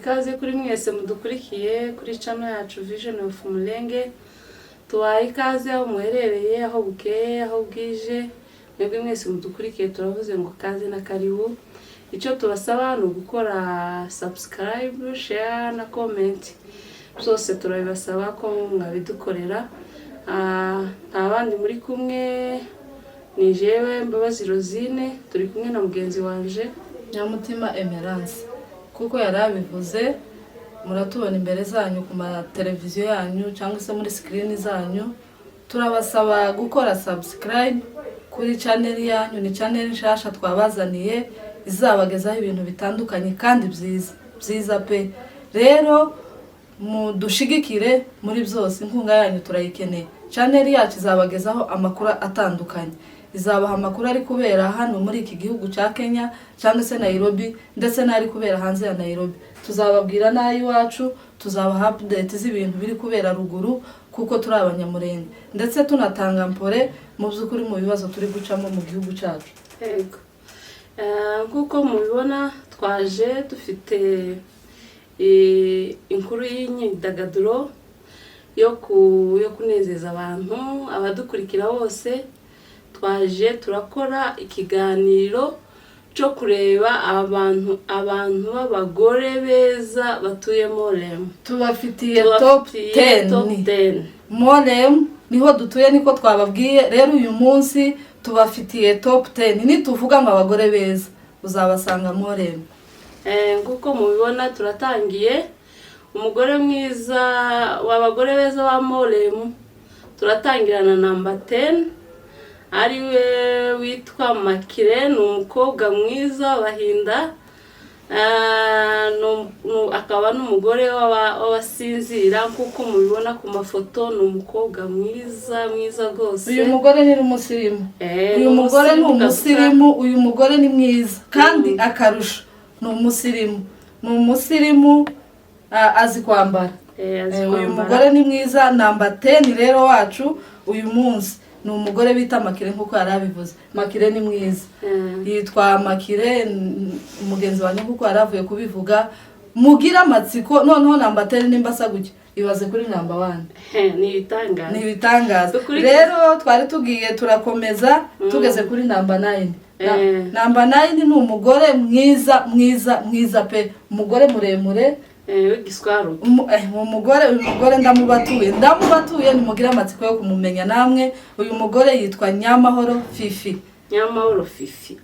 ikaze kuri mwese mudukurikiye kuri channel yacu Vision of Mulenge. Tubaye ikaze aho muherereye, aho bukeye, aho bwije. Mwebwe mwese mudukurikiye turavuze ngo kaze na karibu. Icyo tubasaba ni gukora subscribe, share na comment. Byose turabibasaba ko mwabidukorera. Abandi muri kumwe ni jewe Mbabazi Rosine, turi kumwe na mugenzi wanje Nyamutima Emerance. Kuko yarabivuze, muratubona imbere zanyu ku televiziyo yanyu cyangwa se muri screen zanyu. Turabasaba gukora subscribe kuri channel yanyu. Ni channel nshasha twabazaniye izabagezaho ibintu bitandukanye kandi byiza pe. Rero mudushigikire muri byose, inkunga yanyu turayikeneye. Channel yacu izabagezaho amakuru atandukanye. Izabaha amakuru ari kubera hano muri iki gihugu cya Kenya cyangwa se Nairobi, ndetse n'ari kubera hanze ya Nairobi. Tuzababwira nayi wacu, tuzabaha update z'ibintu biri kubera ruguru kuko turi abanyamurenge, ndetse tunatanga mpore mu byukuri mu bibazo turi gucamo mu gihugu cyacu. Yego. Kuko mubibona twaje dufite inkuru y'imyidagaduro yo kunezeza abantu abadukurikira bose. Twaje turakora ikiganiro cyo kureba abantu b'abagore beza batuye Morem. Tubafitiye top 10. Morem niho dutuye, niko twababwiye. Rero uyu munsi tubafitiye top 10. Nituvuga ngo abagore beza uzabasanga Morem. Kuko mubibona turatangiye umugore mwiza w'abagore beza wa Morem. Turatangirana number 10. Ariwe witwa Makire, ni umukobwa mwiza wahinda, akaba n'umugore w'abasinzira kuko mubibona ku mafoto. Ni umukobwa mwiza rwose. Uyu mugore ni umusirimu. Uyu mugore ni umusirimu. Uyu mugore ni mwiza kandi akarusha ni umusirimu. Ni umusirimu azi kwambara. Uyu mugore ni mwiza. Number 10 rero wacu uyu munsi ni umugore bita Makire nkuko yarabivuze. Makire ni mwiza. Yitwa Makire, umugenzi wanjye nkuko yaravuye kubivuga. Mugira amatsiko noneho number 10 nimbasa gutya ibaze kuri number 1. Ni ibitangaza. Rero twari tugiye turakomeza tugeze kuri number 9. Number 9 ni umugore mwiza pe. Umugore muremure w'igiswaru. Uyu mugore ndamubatuye nimugira amatsiko yo kumumenya namwe. Uyu mugore yitwa Nyamahoro Fifi. Nyamahoro Fifi.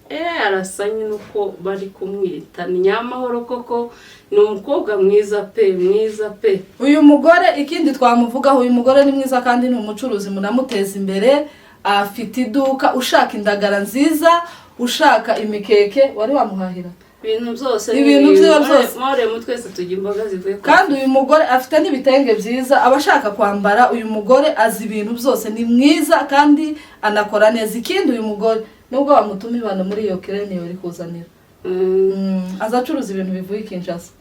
Arasa nuko bari kumwita ni Nyamahoro koko. Ni umukobwa mwiza pe. Uyu mugore ikindi twamuvugaho, uyu mugore ni mwiza kandi ni umucuruzi, munamuteza imbere. Afite iduka. Ushaka indagara nziza, ushaka imikeke, wari wamuhahira ibintu byose. Morem twese tujya imboga zivuye. Kandi uyu mugore afite n'ibitenge byiza abashaka kwambara. Uyu mugore azi ibintu byose, ni mwiza kandi anakora neza. Ikindi uyu mugore nubwo bamutuma ibana muri iyo kireni yori kuzanira, azacuruza ibintu bivuye Kinshasa.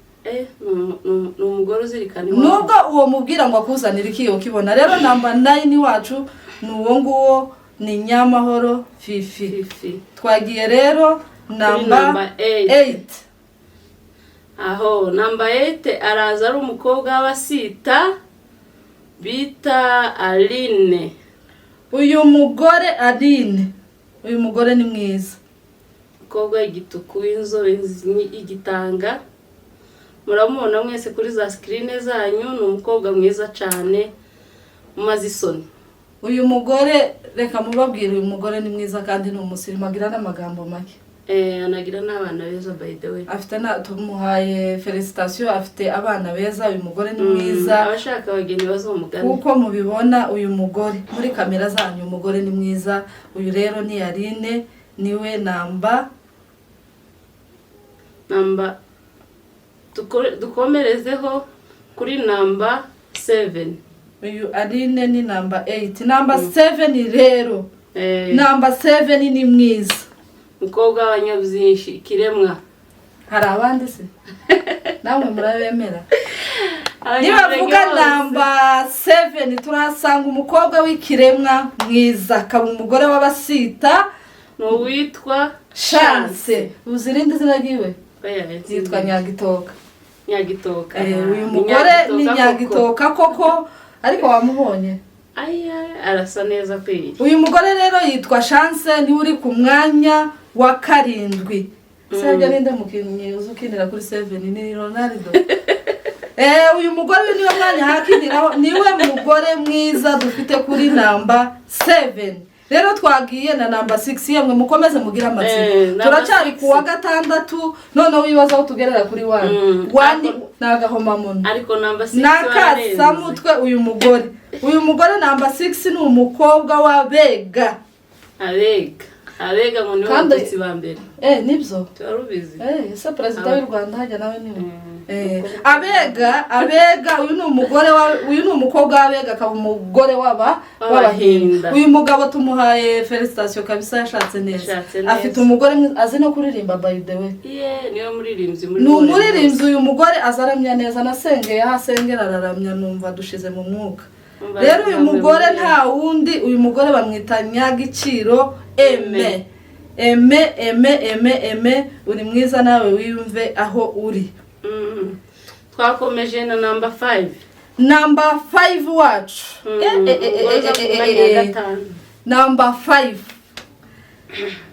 Ni umugore uzirikana. Nubwo uwo mubwira ngo akuzanire ikiyo kibona. Rero number 9 wacu ni uwo nguwo, ni Nyamahoro Fifi. Twagiye rero number 8. Aho number 8 araza ari umukobwa w'abasita bita Aline. Uyu mugore Aline, uyu mugore ni mwiza. Umukobwa igituku w'inzobe igitanga. Muramubona mwese kuri za screen zanyu. Ni umukobwa mwiza cyane umaze isoni. Uyu mugore reka mubabwire, uyu mugore ni mwiza kandi ni umusirimu, agira n'amagambo make. Anagira n'abana beza by the way. Afite tumuhaye felicitation, afite abana beza. Uyu mugore ni mwiza. Abashaka abageni bazomugana. Kuko mubibona uyu mugore muri kamera zanyu, umugore ni mwiza. Uyu rero ni Aline, niwe number dukomerezeho kuri number 7. Uyu Aline ni number 8. Number 7 rero. Number 7 ni mwiza. Umukobwa w'abanyabyinshi, kiremwa. Hari abandi se? Namwe murabemera? Nibavuga number 7 turasanga umukobwa w'ikiremwa mwiza, akaba umugore w'abasita. No witwa Chance. Uzirinde zina giwe? Yitwa Nyagitoka. Nyagitoka. uyu mugore ni Nyagitoka koko ariko wamubonye arasa neza kweli. Uyu mugore rero yitwa Chance ni uri ku mwanya wa 7. Sebye ninde mukinnyi uzukinira kuri 7 ni Ronaldo. Uyu mugore niwe mwanya hakiniraho niwe mugore mwiza dufite kuri namba 7. Rero twagiye na namba 6 yemwe mukomeze mugira amatsiko. Turacyari ku wa 6 none wibaza aho tugerera kuri 1. 1 nagahoma muno. Ariko namba 6 nakasa mutwe uyu mugore. Uyu mugore namba 6 ni umukobwa wa Bega. Abega ngo niwe mutsi ba mbere. Nibyo. Turubizi. Ese president w'u Rwanda hajya nawe niwe. Abega uyu ni umukobwa w'Abega akaba umugore w'Abahinda. Uyu mugabo tumuhaye felicitation kabisa yashatse neza. Afite umugore azi no kuririmba by the way. Niwe muririmbyi muri. Ni umuririmbyi uyu mugore azaramya neza nasengeye ahasengera araramya numva dushize mu mwuka. Rero uyu mugore nta wundi uyu mugore bamwita Nyagiciro Eme uri mwiza nawe wiyumve aho uri. Twakomeje na namba 5. Namba 5 wacu. Namba 5.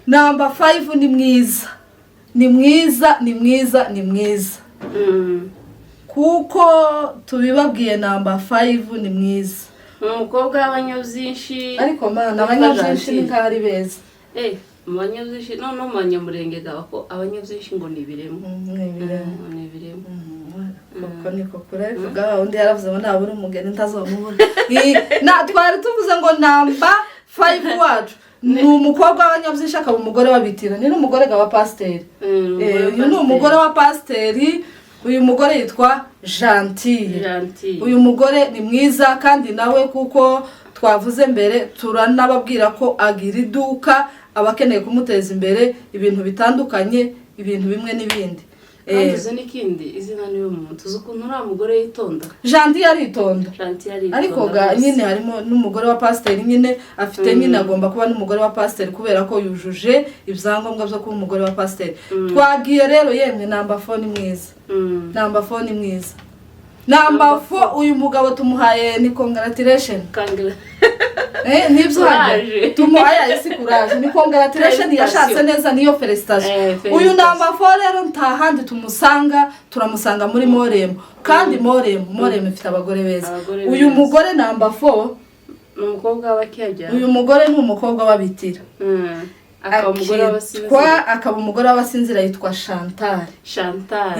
Namba 5 ni mwiza. Ni mwiza. Kuko tubibabwiye namba 5 ni mwiza. Umukobwa w'abanyabyinshi ariko mana abanyabyinshi ni kari beza. Abanyabyinshi no manyamurenge gako abanyabyinshi ngo nibiremo. Nibiremo. Koko niko kure vuga undi yaravuze ngo nabura umugeni ntazomubura. Twari tuvuze ngo namba 5 wacu ni umukobwa w'abanyabyinshi akaba umugore wabitira ni n'umugore wa pasiteri. Uyu ni umugore wa pasiteri. Uyu mugore yitwa Gentille. Uyu mugore ni mwiza kandi nawe kuko twavuze mbere turanababwira ko agira iduka abakeneye kumuteza imbere ibintu bitandukanye ibintu bimwe n'ibindi. Anduze n'ikindi izina niwe muntu uzukuntu uri umugore yitonda. Gentille aritonda. Ariko nyine harimo n'umugore wa pasiteri nyine afite nyine agomba kuba n'umugore wa pasiteri kubera ko yujuje ibyangombwa byo kuba umugore wa pasiteri. Twagiye rero yemwe namba 4 ni mwiza. Namba 4 ni mwiza. Namba 4 uyu mugabo tumuhaye ni congratulation. Nibyo haje. Tumuhaye isi courage ni congratulation yashatse neza niyo felicitation. Uyu namba 4 rero ntahandi turamusanga muri Morem. Kandi Morem ifite abagore beza. Uyu mugore namba 4 umukobwa w'Abakijya. Uyu mugore ni umukobwa w'Abitira. Akaba umugore w'abasinzira yitwa Chantal.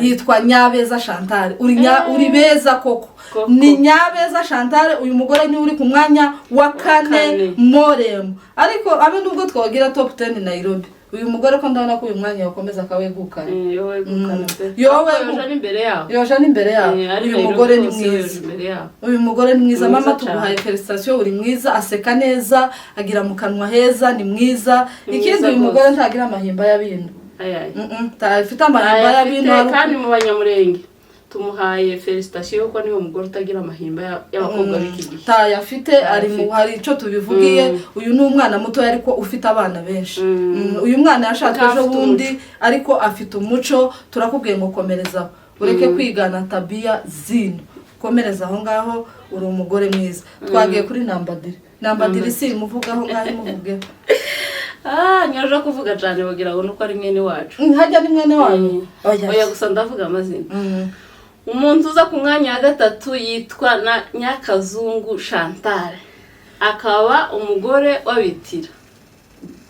Yitwa Nyabeza Chantal. Uri beza koko. Ni Nyabeza Chantal uyu mugore ni uri ku mwanya wa 4 Morem. Ariko abe nubwo twagira top 10 Nairobi. Uyu mugore ko ndabona ko uyu mwanya yakomeza akawegukana. Yoje n'imbere yaho. Uyu mugore ni mwiza. Uyu mugore ni mwiza mama tuguhaye felicitation uri mwiza aseka neza agira mu kanwa heza ni mwiza. Ikindi uyu mugore ntagira amahimba y'abintu. Afite amahimba y'abintu kandi mu banyamurenge tumuhaye felicitation ko niwe mugore utagira amahimba y'abakobwa b'iki gihe. Afite ari mu hari ico tubivugiye uyu ni umwana muto ariko ufite abana benshi. Uyu mwana yashatse ejo bundi ariko afite umuco turakubwiye ngo komerezaho ureke kwigana tabia zino komereza aho ngaho uri umugore mwiza. Twagiye kuri namba 3. Namba 3 si muvugaho ngaho muvuge. Nyaje kuvuga cyane bagira ngo nuko ari mwene wacu. Hajya ni mwene wanyu. Oya gusa ndavuga amazina. Umuntu uza ku mwanya wa 3 yitwa na Nyakazungu Chantal. Akaba umugore w'Abitira.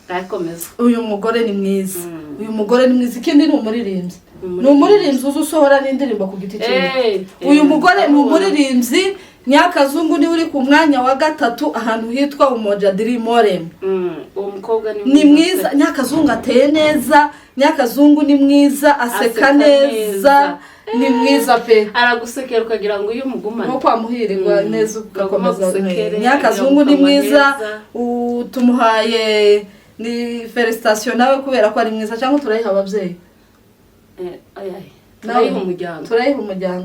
Gakomeza. Uyu mugore ni mwiza. Uyu mugore ni mwiza ikindi ni umuririmbyi. Ni umuririmbyi uzusohora n'indirimbo ku giti cye. Uyu mugore ni umuririmbyi Nyakazungu ni uri ku mwanya wa 3 ahantu hitwa Umojadiri Morem. Uwo mukobwa ni mwiza. Nyakazungu ateye neza. Nyakazungu ni mwiza aseka neza. Ni mwiza pe. Aragusekera ukagira ngo uyu mugumane. Nko kwamuhirirwa neza ugakomeza. Nyakazungu ni mwiza. Tumuhaye ni felicitation nawe kubera ko ari mwiza cyangwa turayiha ababyeyi. Turayiha umuryango.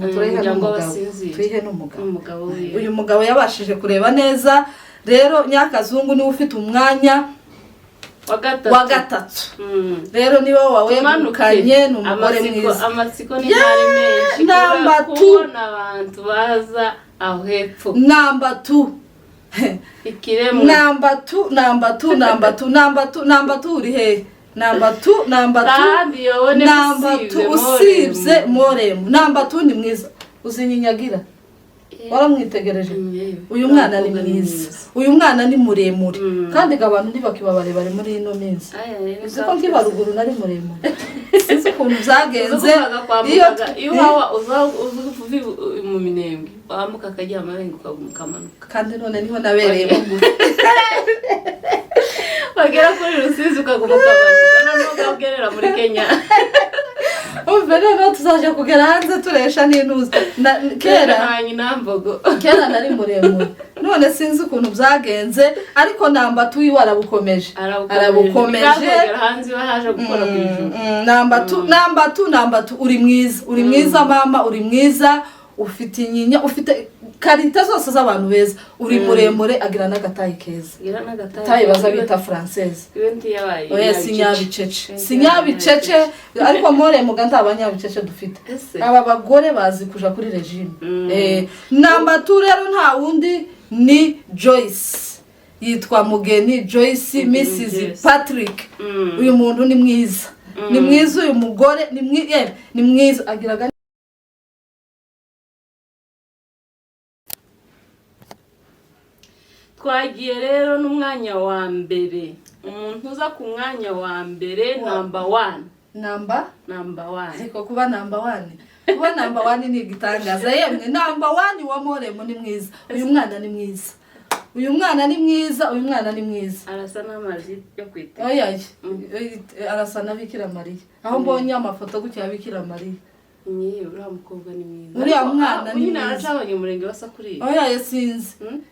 Turayiha n'umugabo. Uyu mugabo yabashije kureba neza. Rero Nyakazungu ni ufite umwanya wa gatatu rero niba wawegukanye n'umugore mwiza amatsiko ni ntari menshi kubona abantu baza aho hepfo number 2 ikiremwa number 2 uri he number 2 usibye moremu number 2 ni mwiza uzinyiyagira waramwitegereje uyu mwana ni mwiza uyu mwana ni muremure kandi abantu ntibakibabare bari muri ino minsi uko nkibaruguru nari muremure sinzi ukuntu byagenze iyo hawa uzuvuvi mu minembwe wamuka akajya amarengo kamanuka kandi none niho nabereye mu bagera kuri Rusizi ukaguma kamanuka noneho ugagerera muri Kenya Ubere no tuzaje kugera hanze turesha n'intuza kera nari muremure none sinzi ukuntu byagenze ariko namba tuyi warabukomeje hanze bahaje gukora kwijuru namba 2 uri mwiza mama uri mwiza ufite inyinya ufite karita zose z'abantu beza uri muremure agira n'agatayi keza tayi baza bita française oya sinyabicece ariko more muganda abanyabicece dufite aba bagore bazi kuja kuri regime namba 2 rero nta wundi ni Joyce yitwa Mugeni Joyce Mrs Patrick uyu muntu ni mwiza ni mwiza uyu mugore ni mwiza agira twagiye rero n'umwanya wa mbere umuntu uza ku mwanya wa mbere number 1 ariko kuba number 1 ni igitangaza yemwe number 1 wa Moremu ni mwiza uyu mwana ni mwiza arasa n'amazi yo kwita oya arasa na Bikira Mariya aho mbonye amafoto gutya ya Bikira Mariya uriya mukobwa ni mwiza uriya mwana ni mwiza aracabanye umurenge wasakuriye oya yasinze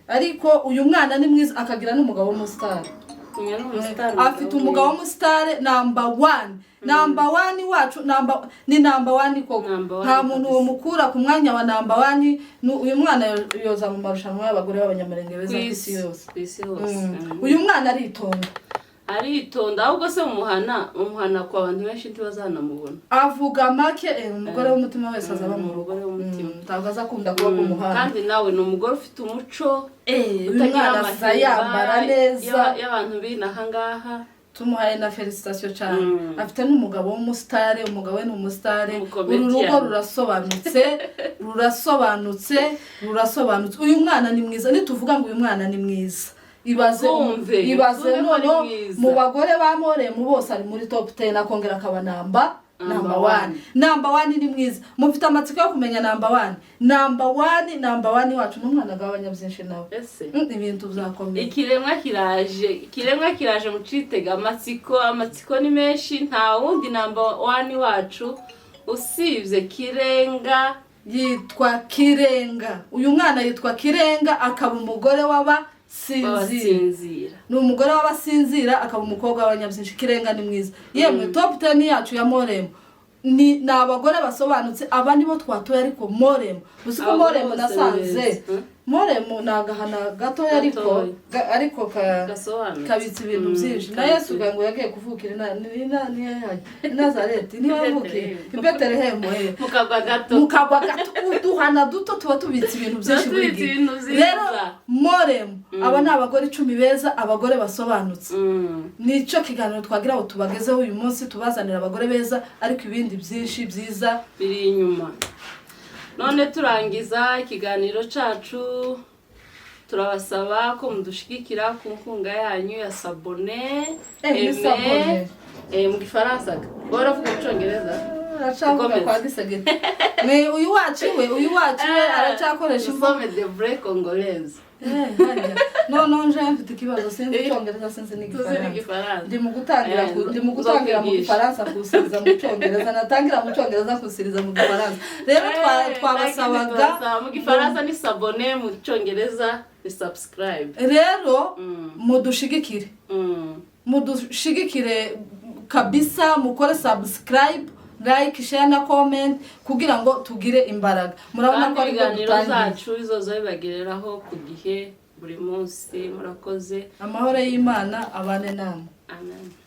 ariko uyu mwana ni mwiza akagira n'umugabo w'umustar afite umugabo w'umustar number 1 wacu ni number 1 koko nta muntu wo mukura ku mwanya wa number 1 uyu mwana yoza mu marushanwa y'abagore b'abanyamurenge beza kwisi yose uyu mwana aritonda ahubwo se umuhana kwa abantu benshi ntibazanamubona avuga make umugore w'umutima wese azaba mu rugo w'umutima ntabwo azakunda kuba ku muhanda kandi nawe ni umugore ufite umuco utagira yambara neza y'abantu binaha ngaha tumuhaye na felicitation cyane afite n'umugabo w'umustar umugabo we ni umustar urugo rurasobanutse uyu mwana ni mwiza nituvuga ngo uyu mwana ni mwiza ibaze none mu bagore ba Moremu bose ari muri top 10 akongera akaba number 1 ni mwiza mufite amatsiko yo kumenya number 1 wacu n'umwana gabanya byinshi nawe ibintu byakomeye ikiremwa kiraje mu citega amatsiko ni menshi nta wundi number 1 wacu usibye Kirenga yitwa Kirenga uyu mwana yitwa Kirenga akaba umugore sinzira ni umugore w'abasinzira akaba umukobwa w'abanyabyinshi Kirenga ni mwiza yemwe top 10 yacu ya Moremu ni abagore basobanutse aba nibo twatoye ariko Moremu usiko Moremu nasanze Moremu nagahana gato ariko kabitse ibintu byinshi na Yesu gango yagiye kuvukira ni Nazareti ni yavukiye Bethlehem mukagwa gato uduhana duto tuba tubitse ibintu byinshi buri gihe rero Moremu aba ni abagore 10 beza abagore basobanutse nico kiganiro twagira aho tubagezeho uyu munsi tubazanira abagore beza ariko ibindi byinshi byiza biri inyuma none turangiza ikiganiro cacu turabasaba ko mudushigikira ku nkunga yanyu ya sabone mu gifaransa baravuga mu Cyongereza aracavuga kwa gisegete uyu wacu aracakoresha informe de vrai congolaise no nje mfite ikibazo sinzi Cyongereza sinzi n'igifaransa ndi mu gutangira mu gifaransa kusiriza mu Cyongereza natangira mu Cyongereza kusiriza mu gifaransa rero twabasabaga mu gifaransa ni sabone mu Cyongereza ni subscribe rero mudushigikire kabisa mukore subscribe like share na comment kugira ngo tugire imbaraga murabona ko ari ibiganiro zacu bizoza bibagereraho ku gihe buri munsi. Murakoze. amahoro y'Imana abane namwe. Amen.